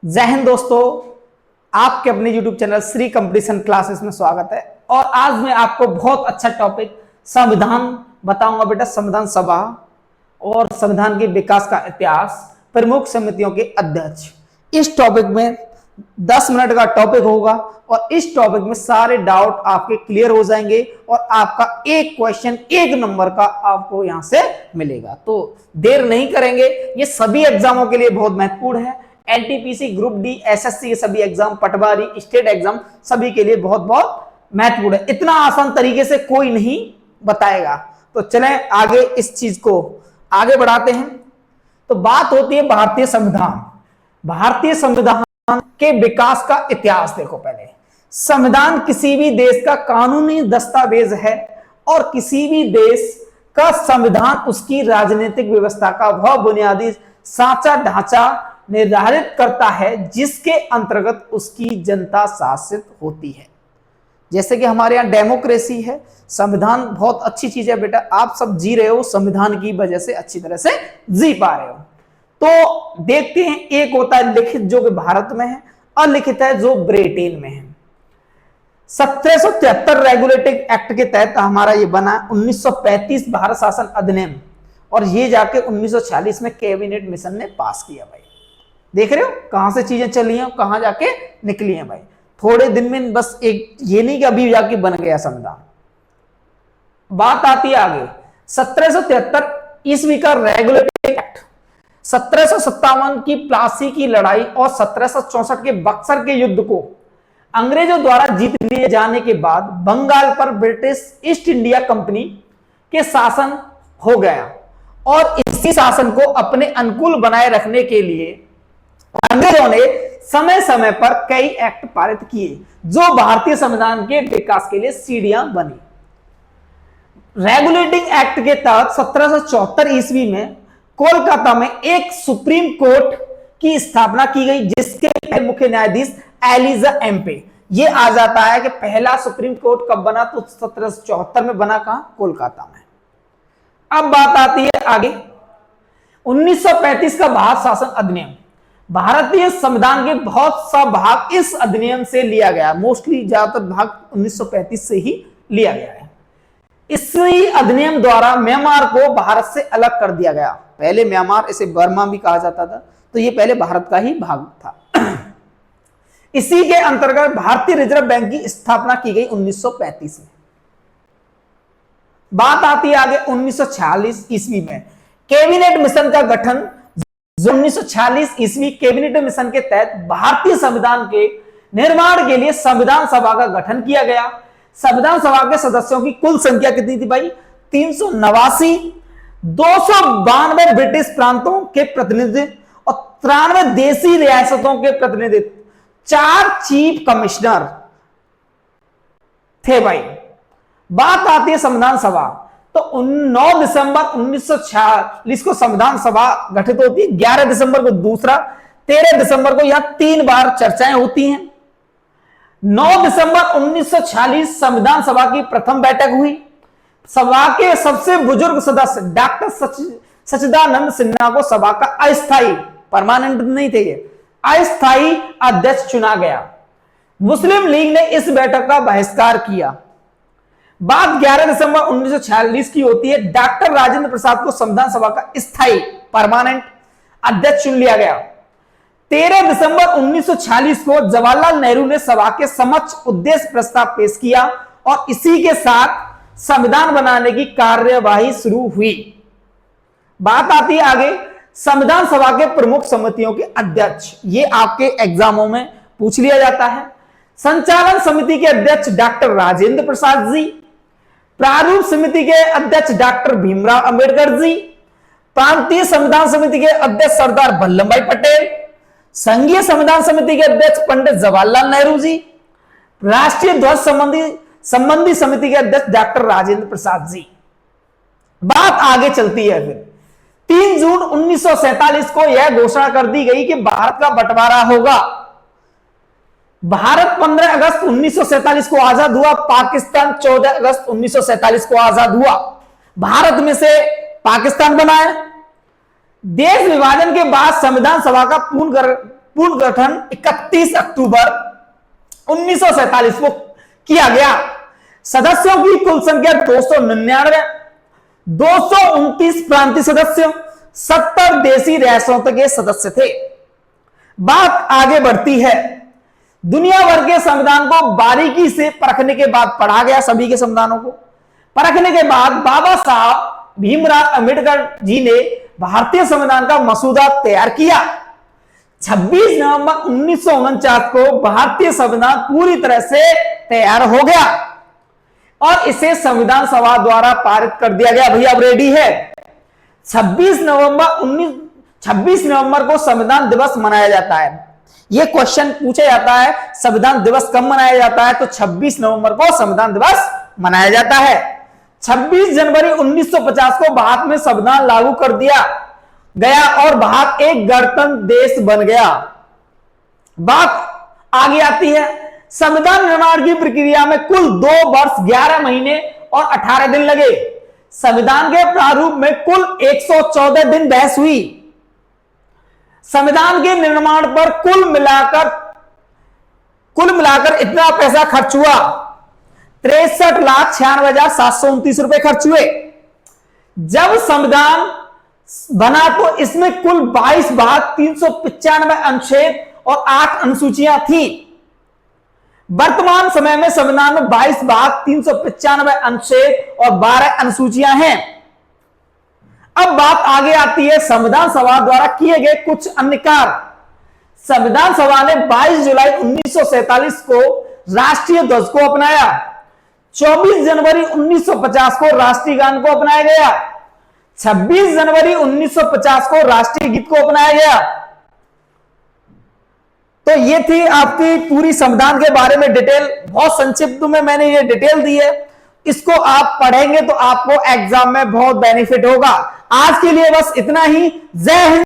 जय हिंद दोस्तों, आपके अपने YouTube channel Shri competition classes में स्वागत है। और आज मैं आपको बहुत अच्छा टॉपिक संविधान बताऊंगा बेटा। संविधान सभा और संविधान के विकास का इतिहास, प्रमुख समितियों के अध्यक्ष। इस टॉपिक में 10 मिनट का टॉपिक होगा और इस टॉपिक में सारे डाउट आपके क्लियर हो जाएंगे और आपका एक क्वेश्चन 1 नंबर का आपको यहां से मिलेगा। तो देर नहीं करेंगे, ये सभी एग्जामों के लिए बहुत महत्वपूर्ण है। एनटीपीसी, ग्रुप डी, एसएससी के सभी एग्जाम, पटवारी, स्टेट एग्जाम सभी के लिए बहुत बहुत महत्वपूर्ण है। इतना आसान तरीके से कोई नहीं बताएगा। तो चलें आगे, इस चीज को आगे बढ़ाते हैं। तो बात होती है भारतीय संविधान। भारतीय संविधान के विकास का इतिहास देखो। पहले संविधान किसी भी देश का कानूनी दस्तावेज है और किसी भी देश का संविधान उसकी राजनीतिक व्यवस्था का वह बुनियादी साँचा ढांचा निर्धारित करता है जिसके अंतर्गत उसकी जनता शासित होती है। जैसे कि हमारे यहाँ डेमोक्रेसी है, संविधान बहुत अच्छी चीज है बेटा। आप सब जी रहे हो, संविधान की वजह से अच्छी तरह से जी पा रहे हो। तो देखते हैं, एक होता है लिखित जो कि भारत में है, अलिखित है जो ब्रिटेन में है। 1773 रेगुलेटिंग एक्ट के तहत हमारा ये बना। 1935 भारत शासन अधिनियम, और ये जाके 1946 में कैबिनेट मिशन ने पास किया। भाई देख रहे हो कहां से चीजें चली हैं, कहां जाके निकली हैं। भाई थोड़े दिन में, बस एक ये नहीं कि अभी जाके बन गया संविधान। बात आती है आगे 1773 ईस्वी का रेगुलेटिंग एक्ट। 1757 की प्लासी की लड़ाई और 1764 के बक्सर के युद्ध को अंग्रेजों द्वारा जीत लिए जाने के बाद बंगाल पर ब्रिटिश ईस्ट इंडिया कंपनी के शासन हो गया और इसी शासन को अपने अनुकूल बनाए रखने के लिए अंग्रेजों ने समय समय पर कई एक्ट पारित किए जो भारतीय संविधान के विकास के लिए सीढ़ियां बनी। रेगुलेटिंग एक्ट के तहत 1774 ईस्वी में कोलकाता में एक सुप्रीम कोर्ट की स्थापना की गई जिसके मुख्य न्यायाधीश एलिजा एम्पे। ये आ जाता है कि पहला सुप्रीम कोर्ट कब बना, तो 1774 में बना। कहां? कोलकाता में। अब बात आती है आगे 1935 का भारत शासन अधिनियम। भारतीय संविधान के बहुत सा भाग इस अधिनियम से लिया गया, मोस्टली ज्यादातर भाग 1935 से ही लिया गया है। इसी अधिनियम द्वारा म्यांमार को भारत से अलग कर दिया गया। पहले म्यांमार, इसे बर्मा भी कहा जाता था, तो ये पहले भारत का ही भाग था। इसी के अंतर्गत भारतीय रिजर्व बैंक की स्थापना की गई 1935 में। बात आती है आगे 1946 ईस्वी में कैबिनेट मिशन का गठन। 1946 ईस्वी कैबिनेट मिशन के तहत भारतीय संविधान के निर्माण के लिए संविधान सभा का गठन किया गया। संविधान सभा के सदस्यों की कुल संख्या कितनी थी भाई? 389। 292 ब्रिटिश प्रांतों के प्रतिनिधि और 93 देशी रियासतों के प्रतिनिधित्व, 4 चीफ कमिश्नर थे। भाई बात आती है संविधान सभा। तो 9 दिसंबर 1946 को संविधान सभा गठित होती है। 11 दिसंबर को दूसरा, 13 दिसंबर को यहां 3 बार चर्चाएं होती हैं। 9 दिसंबर 1946 संविधान सभा की प्रथम बैठक हुई। सभा के सबसे बुजुर्ग सदस्य डॉक्टर सच्चिदानंद सिन्हा को सभा का अस्थायी, परमानेंट नहीं थे ये, अस्थायी अध्यक्ष चुना गया। मुस्लिम लीग ने इस बैठक का बहिष्कार किया। बात 11 दिसंबर 1946 की होती है। डॉक्टर राजेंद्र प्रसाद को संविधान सभा का स्थायी, परमानेंट अध्यक्ष चुन लिया गया। 13 दिसंबर 1946 को जवाहरलाल नेहरू ने सभा के समक्ष उद्देश्य प्रस्ताव पेश किया और इसी के साथ संविधान बनाने की कार्यवाही शुरू हुई। बात आती है आगे संविधान सभा के प्रमुख समितियों के अध्यक्ष। ये आपके एग्जामों में पूछ लिया जाता है। संचालन समिति के अध्यक्ष डॉक्टर राजेंद्र प्रसाद जी, प्रारूप समिति के अध्यक्ष डॉक्टर भीमराव अंबेडकर जी, प्रांतीय संविधान समिति के अध्यक्ष सरदार वल्लभ भाई पटेल, संघीय संविधान समिति के अध्यक्ष पंडित जवाहरलाल नेहरू जी, राष्ट्रीय ध्वज संबंधी समिति के अध्यक्ष डॉक्टर राजेंद्र प्रसाद जी। बात आगे चलती है। फिर 3 जून 1947 को यह घोषणा कर दी गई कि भारत का बंटवारा होगा। भारत 15 अगस्त 1947 को आजाद हुआ। पाकिस्तान 14 अगस्त 1947 को आजाद हुआ। भारत में से पाकिस्तान बना है। देश विभाजन के बाद संविधान सभा का पूर्ण गठन 31 अक्टूबर 1947 को किया गया। सदस्यों की कुल संख्या 299, 229 प्रांतीय सदस्य, 70 देशी रियासतों के सदस्य थे। बात आगे बढ़ती है। दुनिया भर के संविधान को बारीकी से परखने के बाद पढ़ा गया, सभी के संविधानों को परखने के बाद बाबा साहब भीमराव अंबेडकर जी ने भारतीय संविधान का मसौदा तैयार किया। 26 नवंबर 1949 को भारतीय संविधान पूरी तरह से तैयार हो गया और इसे संविधान सभा द्वारा पारित कर दिया गया। भैया अब रेडी है। 26 नवंबर को संविधान दिवस मनाया जाता है। यह क्वेश्चन पूछा जाता है संविधान दिवस कब मनाया जाता है, तो 26 नवंबर को संविधान दिवस मनाया जाता है। 26 जनवरी 1950 को भारत में संविधान लागू कर दिया गया और भारत एक गणतंत्र देश बन गया। बात आगे आती है। संविधान निर्माण की प्रक्रिया में कुल 2 वर्ष 11 महीने और 18 दिन लगे। संविधान के प्रारूप में कुल 114 दिन बहस हुई। संविधान के निर्माण पर कुल मिलाकर इतना पैसा खर्च हुआ, 63,96,729 रुपए खर्च हुए। जब संविधान बना तो इसमें कुल 22 भाग, 395 अनुच्छेद और 8 अनुसूचियां थी। वर्तमान समय में संविधान में 22 भाग, 395 अनुच्छेद और 12 अनुसूचियां हैं। अब बात आगे आती है संविधान सभा द्वारा किए गए कुछ अन्य कार्य। संविधान सभा ने 22 जुलाई 1947 को राष्ट्रीय ध्वज को अपनाया। 24 जनवरी 1950 को राष्ट्रीय गान को अपनाया गया। 26 जनवरी 1950 को राष्ट्रीय गीत को अपनाया गया। तो ये थी आपकी पूरी संविधान के बारे में डिटेल। बहुत संक्षिप्त में मैंने ये डिटेल दी है। इसको आप पढ़ेंगे तो आपको एग्जाम में बहुत बेनिफिट होगा। आज के लिए बस इतना ही। जय हिंद।